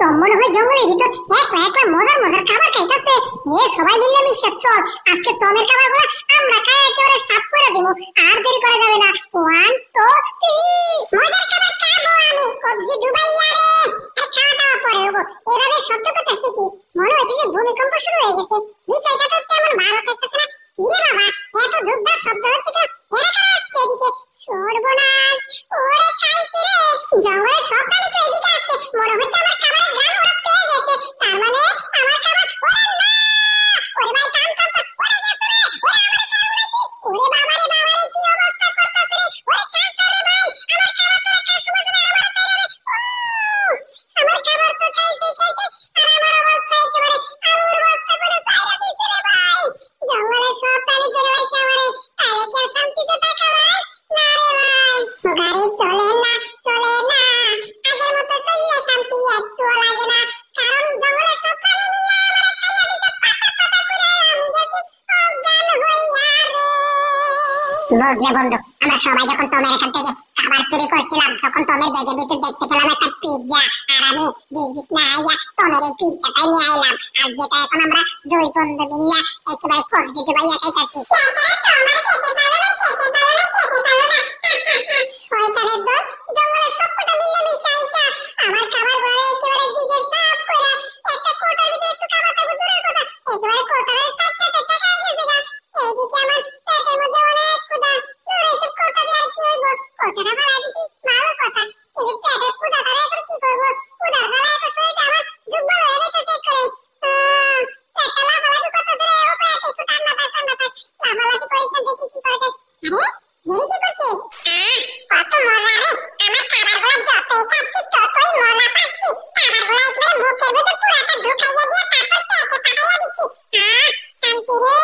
তো মনে হয় জঙ্গলের ভিতর একলা একলা মজার মজার খাবার খাইতেছে। সবাই মিলে মিশে চল আজকে টমের খাবারগুলো আমরা খাই একেবারে সাফ করে দেব। আর দেরি করা যাবে না। 1 2 3 মজার খাবার খাবো আমি কবজি ডুবাইয়া রে। আর খাওয়া দাওয়া পরে হবো। এভাবে সত্য কথা কি মনে হচ্ছে যে ভূমিকম্প শুরু হয়ে গেছে। বিষয়টা তো তেমন ভালো লাগতেছে না। কি রে বাবা এত ধুপধাপ শব্দ হচ্ছে কেন? এরা কারা আসছে এদিকে? সর্বনাশ, ওরে খাইছে রে। জঙ্গলের সব প্রাণী তো এদিকে আসছে। মনে হচ্ছে আমার খাবারের গ্রাম ওরা পেয়ে গেছে। তার মানে আমার খাবার ওরা না। ওরে ভাই কাম কাম কাম, ওরে গেছে রে। ওরে আমারে কে উড়াইছি? ওরে বাবা রে বাবা রে কি অবস্থা করতেছে রে। ওরে চাল চাল রে ভাই, আমার খাবার তো একটা সময় সময় আমার চাই রে। আমার খাবার তো খাইছে খাইছে আর আমার অবস্থা একেবারে আলুর বস্তা করে চাইরা দিছে রে ভাই। জঙ্গলের সব প্রাণী চলে আইছে আমারে। তাহলে কি আর শান্তিতে থাকা ভাই? না রে ভাই, গাড়ি চলে না চলে না। আগের মতো শরীরে শান্তি একটুও লাগে না। কারণ জঙ্গলের সব প্রাণী মিলে আমারে খাইয়া দিছে পাতা পাতা করে। আমি গেছি অজ্ঞান হইয়া রে। বুঝলে বন্ধু, আমরা সবাই যখন টমের এখান থেকে খাবার চুরি করছিলাম তখন টমের ব্যাগের ভিতর দেখতে পেলাম একটা পিৎজা। আর আমি বিষ না আইয়া টমের এই পিৎজাটাই নিয়ে আইলাম। আর যেটা এখন আমরা দুই বন্ধু মিলে একেবারে কবজি ডুবাইয়া খাইতেছি। শয়তানের দল, জঙ্গলের সবকটা মিলে মিশে আইসা আমার খাবার ঘরে একেবারে দিকে সাফ করে একটা কোটার ভিতরে একটু খাবার থাকবে দূরের কথা, একেবারে কোটারে চারটা চারটা খাই গেছে গা। এইদিকে আমার পেটের মধ্যে অনেক ক্ষুধা। এইসব কোটা দিয়ে আর কি হইব? কোটাটা বাড়াই দিছি ভালো কথা, কিন্তু পেটের ক্ষুধাটা এখন কি করবো? ক্ষুধার গলায় এখন শরীরটা আমার দুর্বল হয়ে গেছে করে। পেটটা লাফালাফি করতেছে রে। ও পেট একটু ঠান্ডা থাক ঠান্ডা থাক, লাফালাফি করিস না, দেখি কি করে দেখ। আরে জেরি কি করছে? কত মজা রে। আমার খাবারগুলো যতই খাচ্ছি ততই মজা পাচ্ছি। খাবারগুলো একবারে মুখের ভিতর পুরাটা ঢুকাইয়া দিয়ে তারপর পেটে পাঠাইয়া দিচ্ছি। শান্তি রে।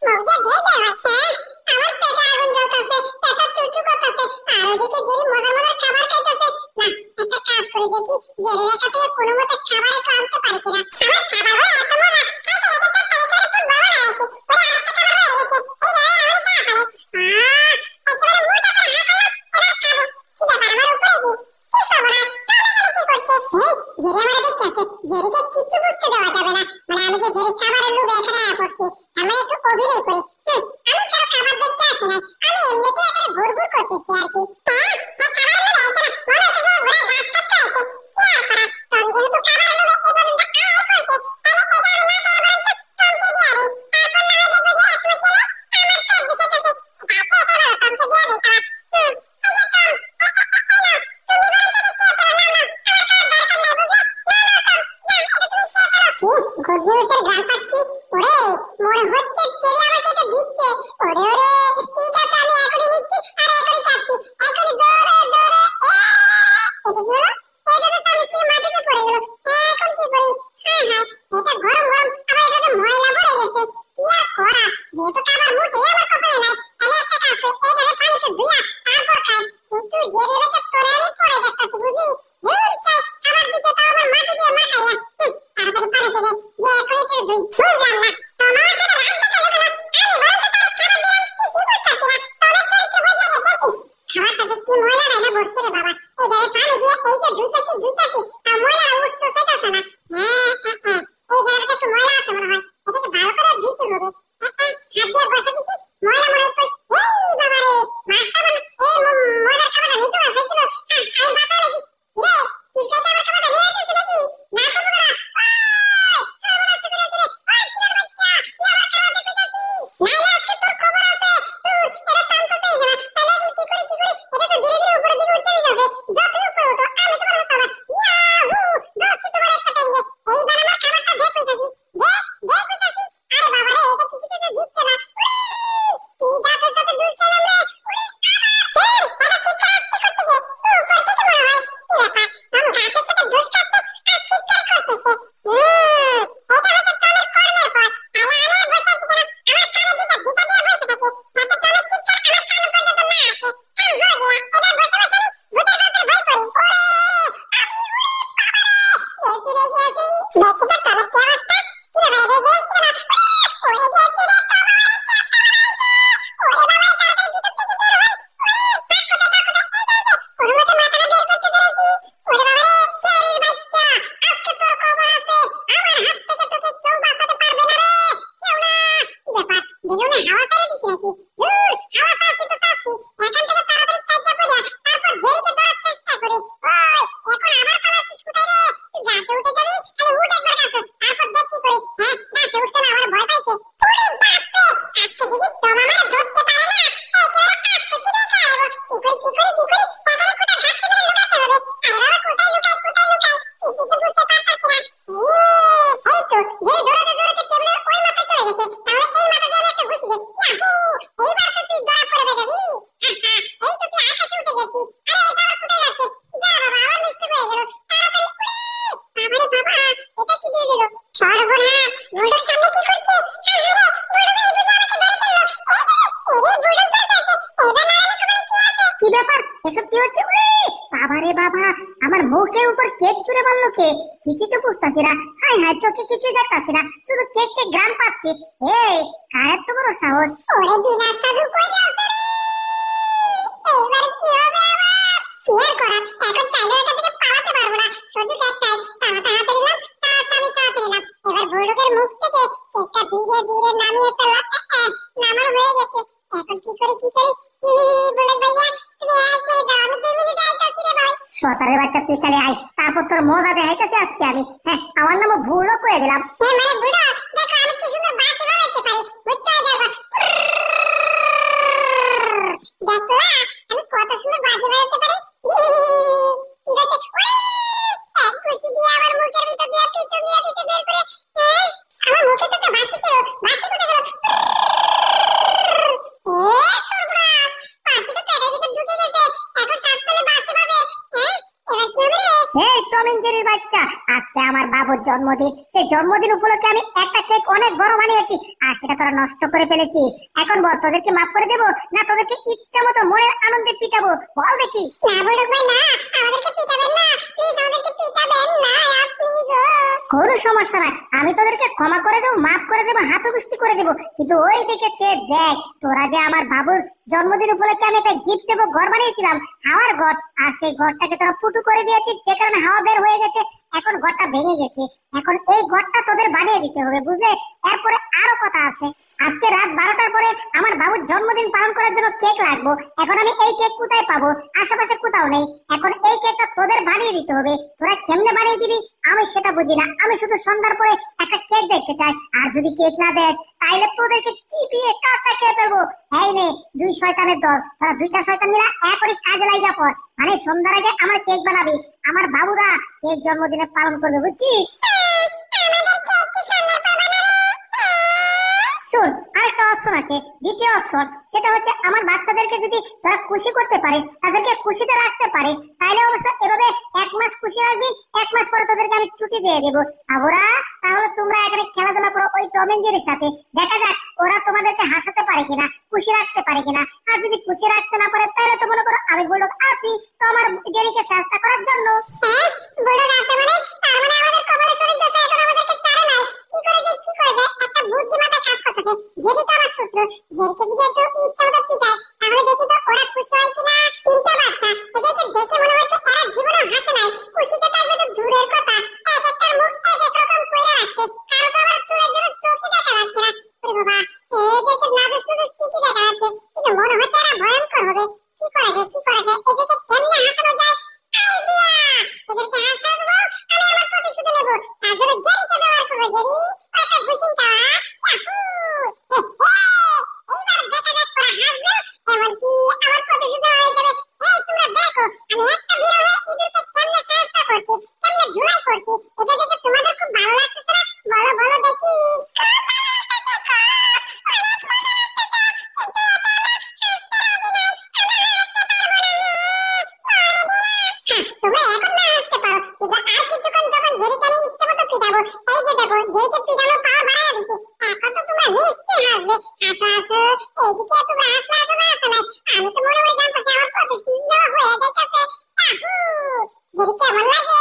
মুখ দিয়ে দে হয়। আমার পেটে আগুন জ্বলতেছে, পেটটা চুচু করতেছে। আর ওদিকে জেরি মজা মজার খাবার খাইতেছে। না, একটা কাজ করে দেখি জেরির একা থেকে কোনো মতে খাবার একটু আনতে পারি কিনা। আমার খাবারগুলো এত মজা, খাইতে খাইতে পেটটা একেবারে ফুল বাবা বানাইছে। ওরে আরেকটা খাবার হয়ে গেছে। এই রে আমি না পারি। একেবারে মুখটা করে হা করলাম, এবার খাবো। খিদা পায় আমার উপরে দি। কি সর্বনাশ, টমে গেলে কি করছে? জেরি আমার দেখতে আছে। জেরিকে কিচ্ছু বুঝতে দেওয়া যাবে না। মানে আমি যে জেরি খাবারের লোভে এখানে আয়া পড়ছি, আমি একটু অভিনয় করি। আমি কারো খাবার দেখতে আসি নাই, আমি এমনিতে এখানে ঘুরঘুর করতেছি আর কি। খাবারের লোভে আইছে না, মনে হচ্ছে যে ঘোড়া ঘাস কাটতে আইছে। কি আর করা, টম যেহেতু খাবারের লোভে এ পর্যন্ত আয় করছে, তাহলে এটা আমি না খেয়ে বরঞ্চ টমকে দিয়ে দিই। তারপর না হয় দেখবো যে একসময় চলে আমার পেট বিষে গেছে। গাছে এটা বলো টমকে দিয়ে দিই খাবার। এই যে টম, তুমি বরঞ্চ এটা খেয়ে ফেলো। না না, আমার খাওয়ার দরকার নাই বুঝলে। না না টম, না, এটা তুমি খেয়ে ফেলো। কি গুড নিউজের গান পাচ্ছি? ওরে মনে হচ্ছে জেরি আমাকে এটা দিচ্ছে। ওরে ওরে, ঠিক আছে আমি এখনই নিচ্ছি আর এখনই খাচ্ছি। এখনই দৌড়ে দৌড়ে। এটা কি হলো? এটা তো চামচ থেকে মাটিতে পড়ে গেল। এখন কি করি? হ্যাঁ হ্যাঁ, এটা গরম গরম, আবার এটাতে ময়লা পড়ে গেছে। কি আর করা, যেহেতু খাবার মোটেই আমার কপালে নাই, তাহলে একটা কাজ করি, এইটাকে পানিতে ধুইয়া তারপর খাই। কিন্তু জেরি বেটা তোরে আমি পরে দেখতেছি বুঝলি। ভুল চাই, খাবার দিছে তাও আবার মাটি দিয়ে মাখাইয়া। তাড়াতাড়ি পানিতে দে, যে এখন এটা ধুই। বুঝলাম না তোমার সাথে রাখতে গেল কেন? আমি বরঞ্চ তারে খাবার দিলাম, কিছুই বুঝতেছি না। তোমার চরিত্র বদলে গেছে। খাবারটা যে কি ময়লা নাই না বসছে রে বাবা। এইটারে পানি দিয়ে এইটা ধুইতাছি ধুইতাছি, আর ময়লা উঠতে চাইতাছে না। এই জায়গাটা একটু ময়লা আছে মনে হয়, এটাকে ভালো করে ধুইতে হবে। হাত দিয়ে বসে দিছি, ময়লা মনে হয়। এই বাবা রে, মাছটা মানে এই ময়লার খাবারটা নিচু মাছ হয়েছিল। আমি বাঁচা লাগি রে, চিলকাইতে আমার খাবারটা নিয়ে আসতেছে নাকি? না করবো না। সর্বনাশ করে আছে রে। ওই চিলার বাচ্চা, তুই আমার খাবার দিয়ে কইতাছিস? নাইলে আজকে তোর খবর আছে। এটা টানতেই না, তাহলে আমি কি করি? এটা তো ধীরে ধীরে উপরের দিকে উঠতে যাবে। যতই উপরে ওঠো আমি তোমার হাত পাবা। আমার মুখের উপর কেক ছুঁড়ে মারলো কে? কিছু তো বুঝতাছি না। হাই হাই, চোখে কিছুই দেখতাছি না, শুধু কেক কেক গ্রাম পাচ্ছি। এই কার এত বড় সাহস? ওরে বিনাশ সাধু কই আছে রে? এবারে কি হবে আমার? কি আর করার, এখন চাইলে এটা থেকে পালাতে পারবো না। সুযোগ একটাই, তাড়াতাড়ি হাতে নিলাম, আমি চালাতে নিলাম। এবার বুলডগের মুখ থেকে কেকটা ধীরে ধীরে নামিয়ে ফেলা। নামানো হয়ে গেছে। এখন কি করি কি করি? বুলডগ ভাইয়া, তুমি এক মিনিট দাও, আমি 2 মিনিট আইতাছি রে ভাই। শয়তানের বাচ্চা, তুই খালি আয়, তারপর তোর মজা দেখাইতেছি আজকে আমি। হ্যাঁ, আমার নামও বুলডগ কয়ে দিলাম। মানে বুলডগ, দেখো আমি কি সুন্দর বাঁশি বাজাইতে পারি, বুঝছো? দেখো, দেখলা আমি কত সুন্দর বাঁশি বাজাইতে পারি। ঠিক আছে, এক খুশি দিয়ে আমার মুখের ভিতর দিয়ে পিছন দিয়ে দিতে বের করে। আমার মুখে তো একটা বাঁশি ছিল, বাঁশি কোথায় গেল? সর্বনাশ, বাঁশি তো পেটের ভিতর ঢুকে গেছে। এখন শ্বাস পেলে বাঁশি বাজে। এবার কি হবে রে? এই টম এন্ড জেরির বাচ্চা, আজকে আমার বাবুর জন্মদিন। সেই জন্মদিন উপলক্ষে আমি একটা কেক অনেক বড় বানিয়েছি, আর সেটা তোরা নষ্ট করে ফেলেছিস। এখন বল, তোদেরকে মাফ করে দেবো না তোদেরকে ইচ্ছা মতো মনের আনন্দে পিটাবো? বল দেখি। না বলুক ভাই, না, আমাদেরকে পিটাবেন না, প্লিজ আমাদেরকে পিটাবেন না আপনি গো। কোনো সমস্যা নাই, আমি তোদেরকে ক্ষমা করে দেবো, মাফ করে দেবো, হাতগুষ্টি করে দেবো। কিন্তু ওই দিকে চেয়ে দেখ, তোরা যে আমার বাবুর জন্মদিন উপলক্ষে আমি একটা গিফট দেবো, ঘর বানিয়েছিলাম, হাওয়ার ঘর, আর সেই ঘরটাকে তোরা ফুটো করে দিয়েছিস, যে কারণে হাওয়া বের হয়ে গেছে। এখন ঘরটা ভেঙে গেছে, এখন এই ঘরটা তোদের বানিয়ে দিতে হবে, বুঝলে? এরপরে আরো কথা আছে। আজকে রাত 12টার পরে আমার বাবুর জন্মদিন পালন করার জন্য কেক লাগবো। এখন আমি এই কেক কোথায় পাবো? আশেপাশে কোথাও নেই। এখন এই কেকটা তোদের বানিয়ে দিতে হবে। তোরা কেমনে বানিয়ে দিবি আমি সেটা বুঝি না। আমি শুধু সন্ধ্যার পরে একটা কেক দেখতে চাই, আর যদি কেক না দেস তাইলে তোদেরকে চিপিয়ে কাঁচা খেয়ে ফেলবো। এই নে, 2 শয়তানের দল, তোরা 2টা শয়তান মিলে এখনই কাজে লাগা পড়। মানে সন্ধ্যার আগে আমার কেক বানাবি, আমার বাবুরা কেক জন্মদিনে পালন করবে, বুঝছিস? শোন, আরেকটা অপশন আছে, দ্বিতীয় অপশন। সেটা হচ্ছে আমার বাচ্চাদেরকে যদি তোরা খুশি করতে পারিস, তাদেরকে খুশিতে রাখতে পারিস, তাহলে অবশ্য এভাবে 1 মাস খুশি রাখবি। 1 মাস পরে তোদেরকে আমি ছুটি দিয়ে দেবো। বাবুরা, তাহলে তোমরা এখানে খেলাধুলা করো ওই টম এন্ড জেরির সাথে। দেখা যাক ওরা তোমাদেরকে হাসাতে পারে কিনা, খুশি রাখতে পারে কিনা। আর যদি খুশি রাখতে না পারে, তাহলে তো মনে করো আমি বুলডগ আছি তো আমার জেরিকে শাস্তি করার জন্য। হ্যাঁ, বুলডগ আছে মানে? তার মানে আমাদের কপালে শরীর দোষ এখন আমাদেরকে ছাড়ে নাই। কি করে দেয়, কি করে দেয়, একটা বুদ্ধি মাথায় কাজ করতেছে। জেরি তো আমার শত্রু, জেরিকে যদি একটু ইচ্ছা মতো পিটাই, তাহলে দেখি তো ওরা খুশি হয় কিনা। 3টা বাচ্চা, এদেরকে দেখে মনে হচ্ছে এরা জীবনে হাসে নাই, খুশিতে থাকবে তো দূরের কথা। এক একটার মুখ এক এক রকম কইরা রাখছে, কারো তো আবার চুলের জন্য চোখই দেখা যাচ্ছে না। ওরে বাবা, এদেরকে নাদুস নুদুস ঠিকই দেখা যাচ্ছে, কিন্তু মনে হচ্ছে এরা ভয়ঙ্কর হবে। কি করা যায়, কি করা যায়, এদেরকে কেমনে হাসানো যায়? আইডিয়া! এদেরকে হাসাবো, আমি আমার প্রতিশোধ নেব। তার জন্য জেরিকে ব্যবহার করবো। জেরি, একটা ঘুষিং খাওয়া। ইয়াহু! এইবার দেখা যাক ওরা হাসবে, এমনকি আমার প্রতিশোধ হয়ে যাবে। এই তোমরা দেখো, আমি একটা বিড়াল হয়ে ইঁদুরকে কেমনে সাহায্য করছি, কেমনে ঝুলাই করছি। এটা দেখে তোমাদের খুব ভালো লাগতেছে না? বলো বলো দেখি। তোমরা এখন না হাসতে পারো, কিন্তু আর কিছুক্ষণ যখন জেরিকে আমি ইচ্ছে মতো পিটাবো, এই যে দেখো জেরিকে পিটানোর পাওয়ার বাড়ায় দিছি, এখন তো তোমরা নিশ্চয়ই হাসবে। হাসো হাসো, এইদিকে তোমরা হাসলে হাসো না হাসো নাই, আমি তো মনে মনে জানতেছি আমার প্রতিশোধ হয়ে যাইতেছে। ইয়াহু! জেরি কেমন লাগে?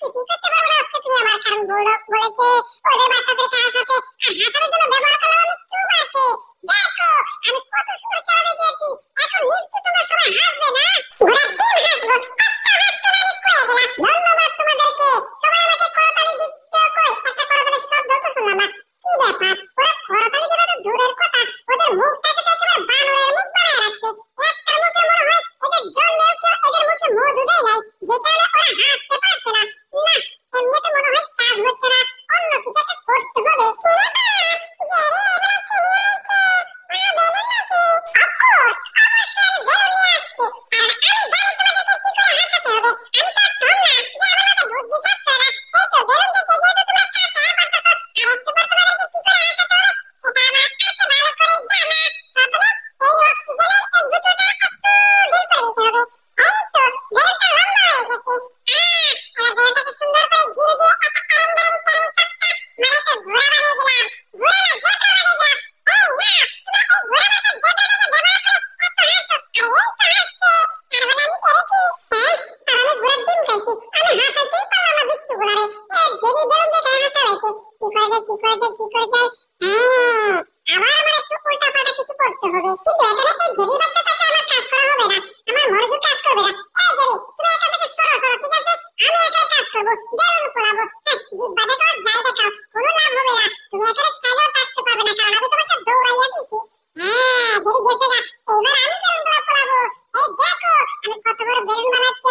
কিছুই করতে পারবো না আজকে তুমি আমার, কারণ বুলডগ বলেছে ওদের বাচ্চাদেরকে হাসাতে, আর হাসানোর জন্য ব্যবহার করলাম আমি চুমাকে। দেখো আমি কত সুন্দর খেলা দেখিয়েছি, এখন নিশ্চয়ই তোমরা সবাই হাসবে না? ওরা ডিম হাসবো, ধন্যবাদ তোমাদেরকে। সবাই আমাকে করতালি দিচ্ছে, কই একটা করতালি শব্দ তো শুনলাম না। কি ব্যাপার, ওরা করতালি দেবে তো দূরের কথা, ওদের মুখটাকে তো একেবারে বানরের মুখ বানায় রাখছে। একটা মুখে মনে হয় এদের জন্মেও কেউ এদের মুখে মধু দেয় নাই, যে কারণে ওরা হাসতে পারছে না। না, এমনিতে মনে হয় কাজ হচ্ছে না, অন্য কিছু একটা করতে হবে। হাসাইতেই পারলাম না বিচ্ছু গুলারে। জেরি বেলুন দেখে হাসাইছে। কি করে যায় কি করে যায় কি করে যায়। আবার আমার একটু উল্টা পাল্টা কিছু করতে হবে, কিন্তু এখানে এই জেরি বাচ্চাটাকে আমার কাজ করা হবে না, আমার মনোযোগ কাজ করবে না। এই জেরি তুমি এখান থেকে সরো সরো, ঠিক আছে? আমি একাই কাজ করবো, বেলুন পোড়াবো। জিব্বা দেখো যাই দেখাও, কোনো লাভ হবে না। তুমি এখানে চাইলেও থাকতে পারবে না, কারণ আমি তোমাকে দৌড়াইয়া দিয়েছি। জেরি গেছে গা, এবার আমি বেলুন পোড়াবো। এই দেখো আমি কত বড় বেলুন বানাচ্ছি।